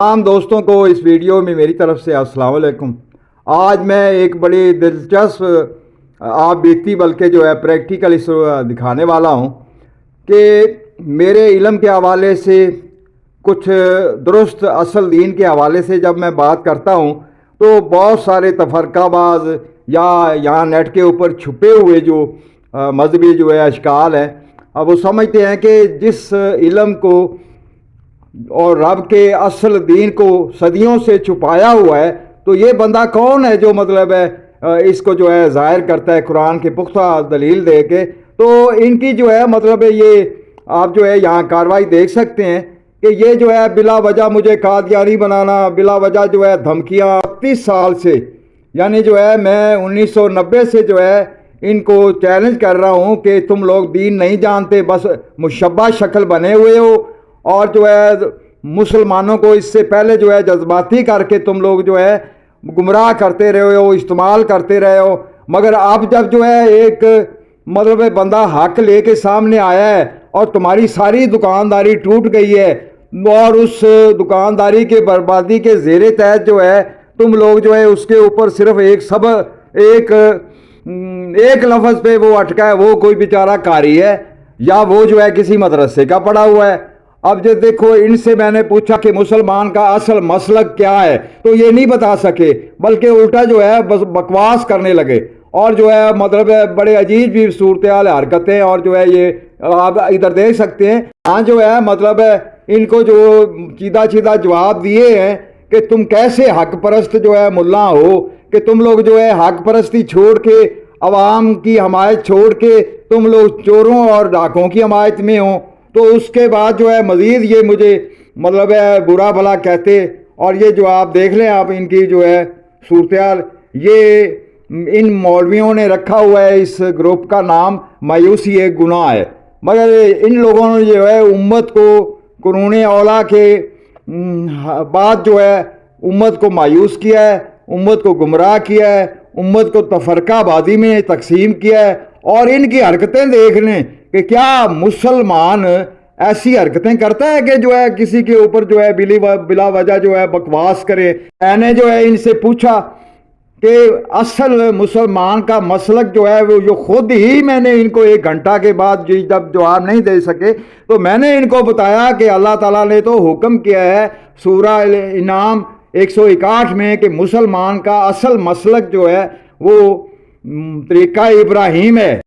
تمام دوستوں کو اس ویڈیو میں میری طرف سے السلام علیکم۔ آج میں ایک بڑی دلچسپ آپ بیتی بلکہ پریکٹیکل اس دکھانے والا ہوں کہ میرے علم کے حوالے سے کچھ درست اصل دین کے حوالے سے جب میں بات کرتا ہوں تو بہت سارے تفرقہ باز یا یہاں نیٹ کے اوپر چھپے ہوئے جو مذہبی اشکال ہیں، اب وہ سمجھتے ہیں کہ جس علم کو اور رب کے اصل دین کو صدیوں سے چھپایا ہوا ہے تو یہ بندہ کون ہے جو اس کو ظاہر کرتا ہے قرآن کے پختہ دلیل دے کے۔ تو ان کی یہ آپ یہاں کاروائی دیکھ سکتے ہیں کہ یہ بلا وجہ مجھے قادیانی بنانا، بلا وجہ دھمکیاں 30 سال سے، یعنی میں 1990 سے ان کو چیلنج کر رہا ہوں کہ تم لوگ دین نہیں جانتے، بس مشبہ شکل بنے ہوئے ہو، اور مسلمانوں کو اس سے پہلے جذباتی کر کے تم لوگ گمراہ کرتے رہے ہو، استعمال کرتے رہے ہو۔ مگر اب جب ایک بندہ حق لے کے سامنے آیا ہے اور تمہاری ساری دکانداری ٹوٹ گئی ہے، اور اس دکانداری کے بربادی کے زیر تحت تم لوگ اس کے اوپر صرف ایک لفظ پہ وہ اٹکا ہے، وہ کوئی بیچارہ قاری ہے یا وہ کسی مدرسے کا پڑھا ہوا ہے۔ اب دیکھو، ان سے میں نے پوچھا کہ مسلمان کا اصل مسلک کیا ہے تو یہ نہیں بتا سکے، بلکہ الٹا بس بکواس کرنے لگے، اور بڑے عجیب بھی صورتحال حرکتیں، اور یہ آپ ادھر دیکھ سکتے ہیں۔ ہاں ان کو چیدہ جواب دیے ہیں کہ تم کیسے حق پرست ملا ہو کہ تم لوگ حق پرستی چھوڑ کے، عوام کی حمایت چھوڑ کے تم لوگ چوروں اور ڈاکوں کی حمایت میں ہو۔ تو اس کے بعد مزید یہ مجھے برا بھلا کہتے، اور یہ آپ دیکھ لیں، آپ ان کی صورتحال، یہ ان مولویوں نے رکھا ہوا ہے اس گروپ کا نام مایوسی ایک گناہ ہے۔ مگر ان لوگوں نے امت کو قرون اولیٰ کے بعد امت کو مایوس کیا ہے، امت کو گمراہ کیا ہے، امت کو تفرقہ بازی میں تقسیم کیا ہے۔ اور ان کی حرکتیں دیکھ لیں کہ کیا مسلمان ایسی حرکتیں کرتا ہے کہ کسی کے اوپر بلا وجہ بکواس کرے۔ میں نے ان سے پوچھا کہ اصل مسلمان کا مسلک وہ خود ہی، میں نے ان کو 1 گھنٹہ کے بعد جب جواب نہیں دے سکے تو میں نے ان کو بتایا کہ اللہ تعالیٰ نے تو حکم کیا ہے سورہ انعام 161 میں کہ مسلمان کا اصل مسلک وہ طریقہ ابراہیم ہے۔